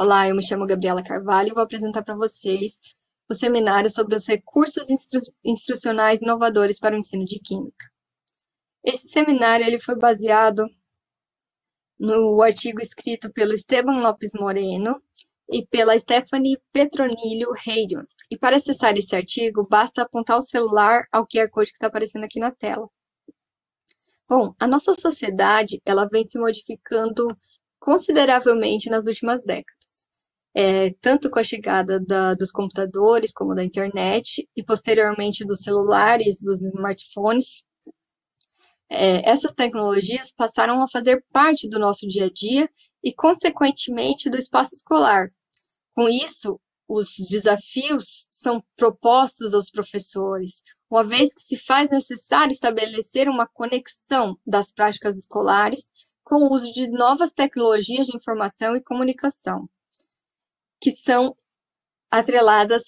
Olá, eu me chamo Gabriela Carvalho e vou apresentar para vocês o seminário sobre os recursos instrucionais inovadores para o ensino de Química. Esse seminário ele foi baseado no artigo escrito pelo Esteban Lopes Moreno e pela Stephanie Petronilho Heidion. E para acessar esse artigo, basta apontar o celular ao QR Code que está aparecendo aqui na tela. Bom, a nossa sociedade ela vem se modificando consideravelmente nas últimas décadas. Tanto com a chegada dos computadores, como da internet, e posteriormente dos celulares, dos smartphones, essas tecnologias passaram a fazer parte do nosso dia a dia e, consequentemente, do espaço escolar. Com isso, os desafios são propostos aos professores, uma vez que se faz necessário estabelecer uma conexão das práticas escolares com o uso de novas tecnologias de informação e comunicação, que são atreladas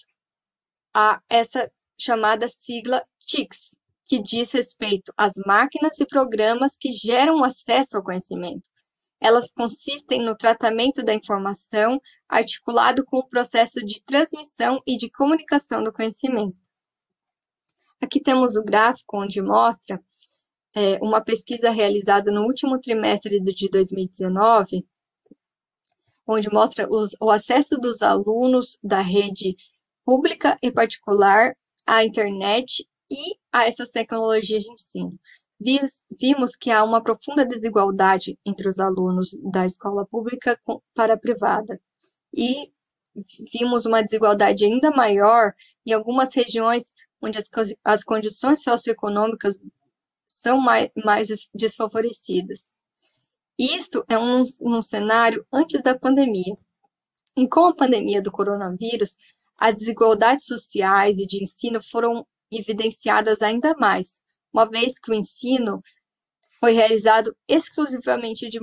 a essa chamada sigla TICs, que diz respeito às máquinas e programas que geram acesso ao conhecimento. Elas consistem no tratamento da informação articulado com o processo de transmissão e de comunicação do conhecimento. Aqui temos o gráfico onde mostra uma pesquisa realizada no último trimestre de 2019, onde mostra o acesso dos alunos da rede pública e particular à internet e a essas tecnologias de ensino. Vimos que há uma profunda desigualdade entre os alunos da escola pública para a privada. E vimos uma desigualdade ainda maior em algumas regiões onde as condições socioeconômicas são mais desfavorecidas. Isto é um cenário antes da pandemia. E com a pandemia do coronavírus, as desigualdades sociais e de ensino foram evidenciadas ainda mais, uma vez que o ensino foi realizado exclusivamente de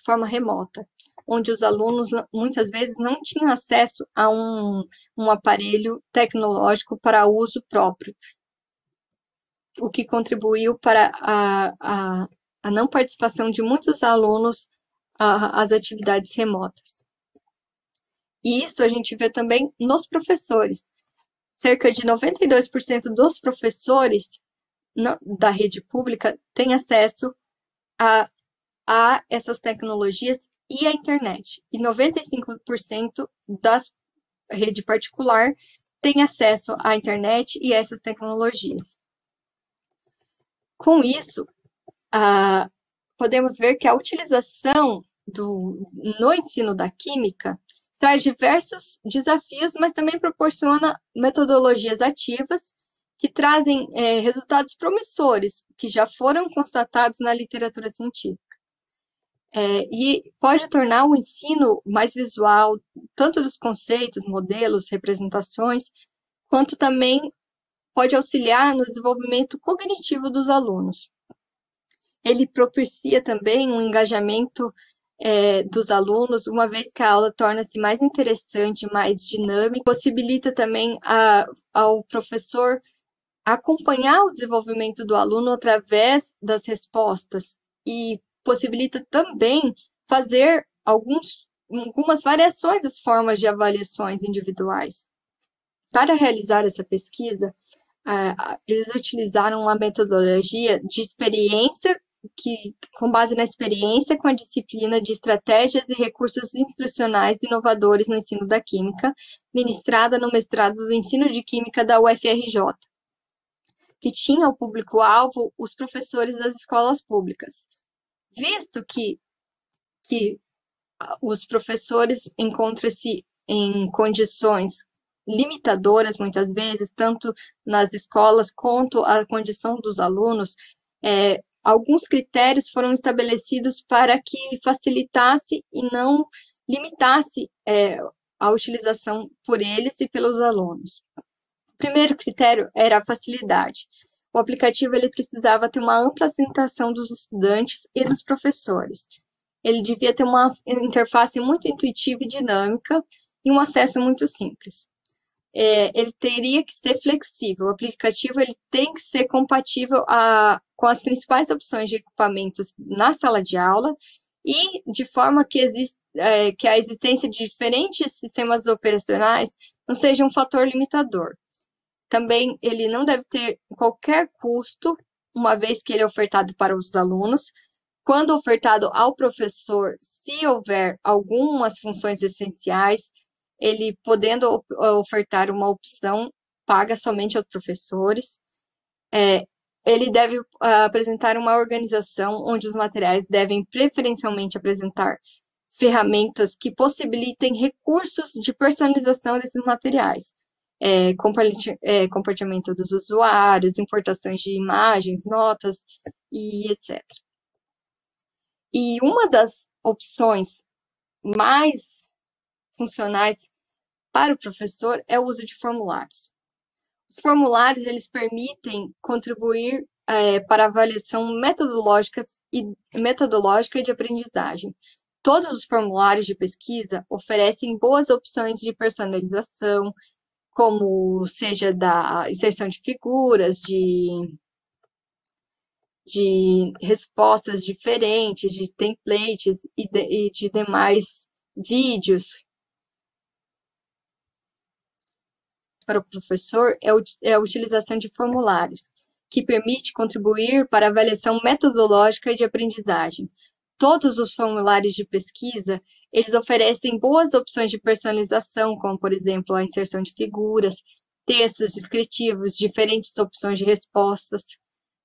forma remota, onde os alunos muitas vezes não tinham acesso a um aparelho tecnológico para uso próprio, o que contribuiu para a não participação de muitos alunos às atividades remotas. E isso a gente vê também nos professores. Cerca de 92% dos professores da rede pública têm acesso a essas tecnologias e à internet. E 95% da rede particular tem acesso à internet e a essas tecnologias. Com isso, podemos ver que a utilização no ensino da química traz diversos desafios, mas também proporciona metodologias ativas que trazem resultados promissores, que já foram constatados na literatura científica. E pode tornar o ensino mais visual, tanto dos conceitos, modelos, representações, quanto também pode auxiliar no desenvolvimento cognitivo dos alunos. Ele propicia também um engajamento dos alunos, uma vez que a aula torna-se mais interessante, mais dinâmica, possibilita também ao professor acompanhar o desenvolvimento do aluno através das respostas e possibilita também fazer algumas variações das formas de avaliações individuais. Para realizar essa pesquisa, eles utilizaram uma metodologia de experiência com base na experiência com a disciplina de Estratégias e Recursos Instrucionais Inovadores no Ensino da Química, ministrada no mestrado do Ensino de Química da UFRJ, que tinha o público-alvo os professores das escolas públicas. Visto que os professores encontram-se em condições limitadoras, muitas vezes, tanto nas escolas quanto a condição dos alunos, alguns critérios foram estabelecidos para que facilitasse e não limitasse a utilização por eles e pelos alunos. O primeiro critério era a facilidade. O aplicativo ele precisava ter uma ampla aceitação dos estudantes e dos professores. Ele devia ter uma interface muito intuitiva e dinâmica e um acesso muito simples. Ele teria que ser flexível. O aplicativo ele tem que ser compatível com as principais opções de equipamentos na sala de aula e de forma que, que a existência de diferentes sistemas operacionais não seja um fator limitador. Também ele não deve ter qualquer custo, uma vez que ele é ofertado para os alunos. Quando ofertado ao professor, se houver algumas funções essenciais, ele podendo ofertar uma opção, paga somente aos professores. Ele deve apresentar uma organização onde os materiais devem preferencialmente apresentar ferramentas que possibilitem recursos de personalização desses materiais, compartilhamento dos usuários, importações de imagens, notas e etc. E uma das opções mais funcionais para o professor é o uso de formulários. Os formulários, eles permitem contribuir para a avaliação metodológica e de aprendizagem. Todos os formulários de pesquisa oferecem boas opções de personalização, como seja da inserção de figuras, de respostas diferentes, de templates e de demais vídeos. Para o professor é a utilização de formulários, que permite contribuir para a avaliação metodológica e de aprendizagem. Todos os formulários de pesquisa, eles oferecem boas opções de personalização, como, por exemplo, a inserção de figuras, textos descritivos, diferentes opções de respostas,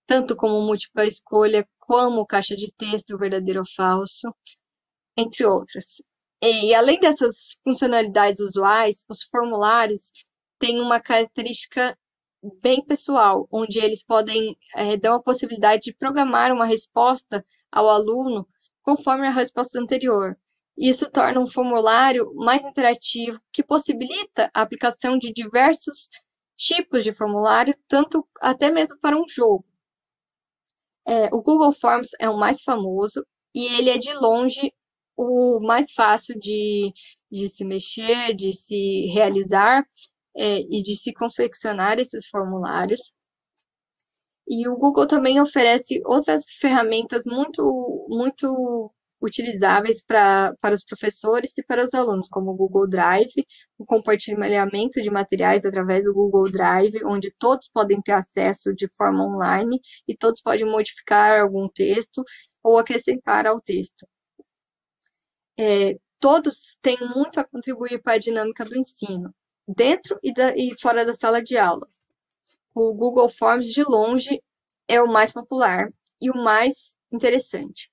tanto como múltipla escolha, como caixa de texto, verdadeiro ou falso, entre outras. E além dessas funcionalidades usuais, os formulários têm uma característica bem pessoal, onde eles podem dar a possibilidade de programar uma resposta ao aluno conforme a resposta anterior. Isso torna um formulário mais interativo, que possibilita a aplicação de diversos tipos de formulário, tanto até mesmo para um jogo. O Google Forms é o mais famoso e ele é de longe o mais fácil de se mexer, de se realizar e de se confeccionar esses formulários. E o Google também oferece outras ferramentas muito utilizáveis para os professores e para os alunos, como o Google Drive, o compartilhamento de materiais através do Google Drive, onde todos podem ter acesso de forma online e todos podem modificar algum texto ou acrescentar ao texto. Todos têm muito a contribuir para a dinâmica do ensino, dentro e fora da sala de aula. O Google Forms, de longe, é o mais popular e o mais interessante.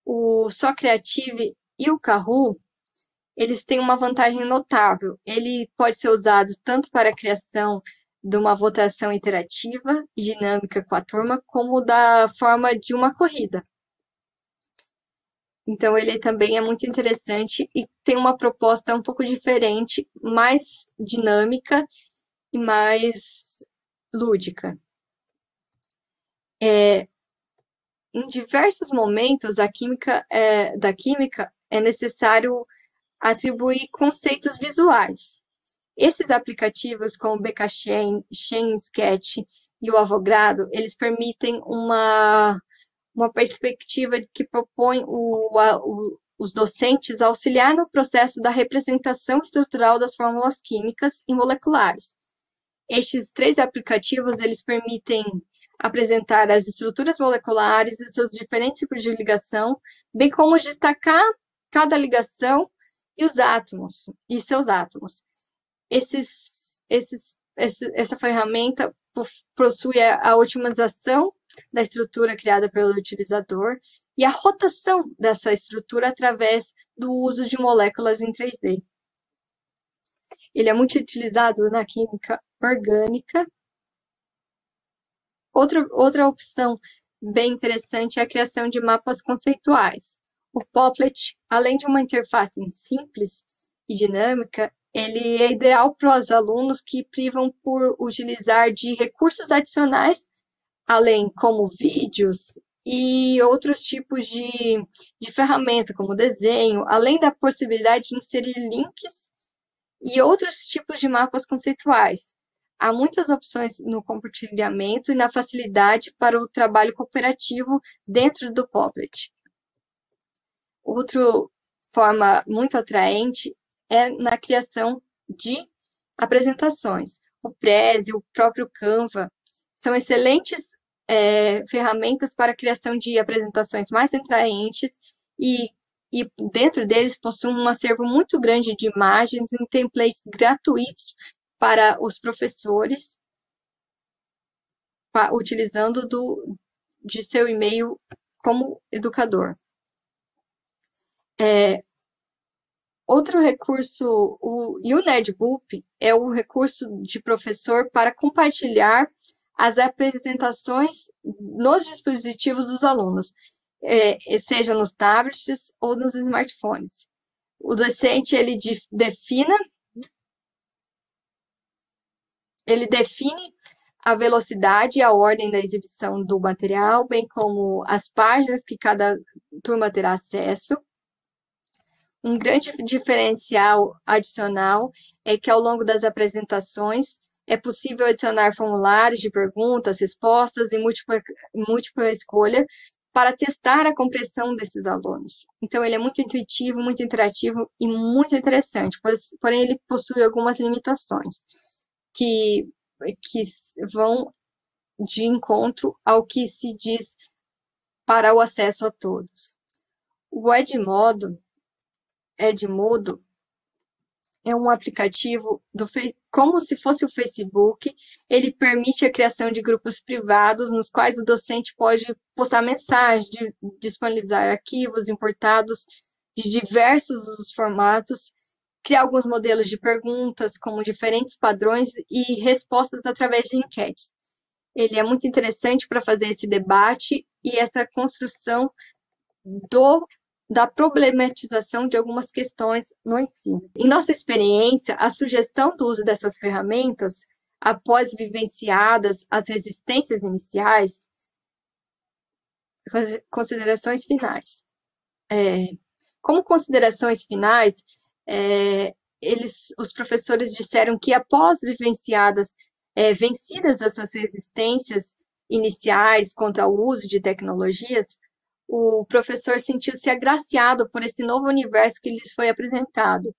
O Socrative e o Kahoot, eles têm uma vantagem notável. Ele pode ser usado tanto para a criação de uma votação interativa e dinâmica com a turma, como da forma de uma corrida. Então, ele também é muito interessante e tem uma proposta um pouco diferente, mais dinâmica e mais lúdica. Em diversos momentos da química é necessário atribuir conceitos visuais. Esses aplicativos, como o BKChain, Sketch e o Avogadro, eles permitem uma perspectiva que propõe os docentes a auxiliar no processo da representação estrutural das fórmulas químicas e moleculares. Estes 3 aplicativos, eles permitem apresentar as estruturas moleculares e seus diferentes tipos de ligação, bem como destacar cada ligação e os átomos, e seus átomos. Essa ferramenta possui a otimização da estrutura criada pelo utilizador e a rotação dessa estrutura através do uso de moléculas em 3D. Ele é muito utilizado na química orgânica. Outra opção bem interessante é a criação de mapas conceituais. O Popplet, além de uma interface simples e dinâmica, ele é ideal para os alunos que privam por utilizar de recursos adicionais, além como vídeos e outros tipos de ferramenta, como desenho, além da possibilidade de inserir links e outros tipos de mapas conceituais. Há muitas opções no compartilhamento e na facilidade para o trabalho cooperativo dentro do Popplet. Outra forma muito atraente é na criação de apresentações. O Prezi, o próprio Canva, são excelentes ferramentas para a criação de apresentações mais atraentes e dentro deles possuem um acervo muito grande de imagens em templates gratuitos para os professores, utilizando de seu e-mail como educador. Outro recurso, o Nerdbook é o recurso de professor para compartilhar as apresentações nos dispositivos dos alunos, seja nos tablets ou nos smartphones. O docente ele define a velocidade e a ordem da exibição do material, bem como as páginas que cada turma terá acesso. Um grande diferencial adicional é que, ao longo das apresentações, é possível adicionar formulários de perguntas, respostas e múltipla escolha para testar a compreensão desses alunos. Então, ele é muito intuitivo, muito interativo e muito interessante, porém ele possui algumas limitações que vão de encontro ao que se diz para o acesso a todos. O Edmodo é um aplicativo como se fosse o Facebook. Ele permite a criação de grupos privados nos quais o docente pode postar mensagens, disponibilizar arquivos importados de diversos formatos, criar alguns modelos de perguntas com diferentes padrões e respostas através de enquetes. Ele é muito interessante para fazer esse debate e essa construção da problematização de algumas questões no ensino. Em nossa experiência, a sugestão do uso dessas ferramentas, após vivenciadas as resistências iniciais, considerações finais. Como considerações finais, os professores disseram que após vencidas essas resistências iniciais quanto ao uso de tecnologias, o professor sentiu-se agraciado por esse novo universo que lhes foi apresentado.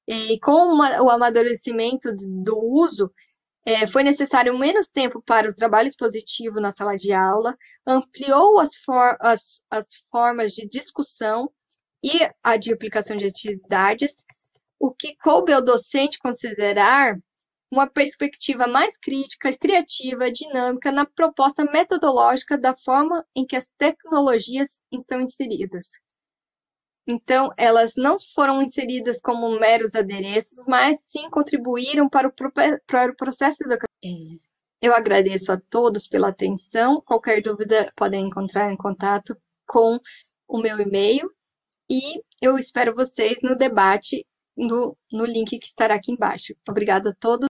E com o amadurecimento do uso, foi necessário menos tempo para o trabalho expositivo na sala de aula, ampliou as formas de discussão e a de aplicação de atividades, o que coube ao docente considerar uma perspectiva mais crítica, criativa, dinâmica na proposta metodológica da forma em que as tecnologias estão inseridas. Então, elas não foram inseridas como meros adereços, mas sim contribuíram para o processo educativo. Eu agradeço a todos pela atenção. Qualquer dúvida, podem entrar em contato com o meu e-mail e eu espero vocês no debate no link que estará aqui embaixo. Obrigada a todos.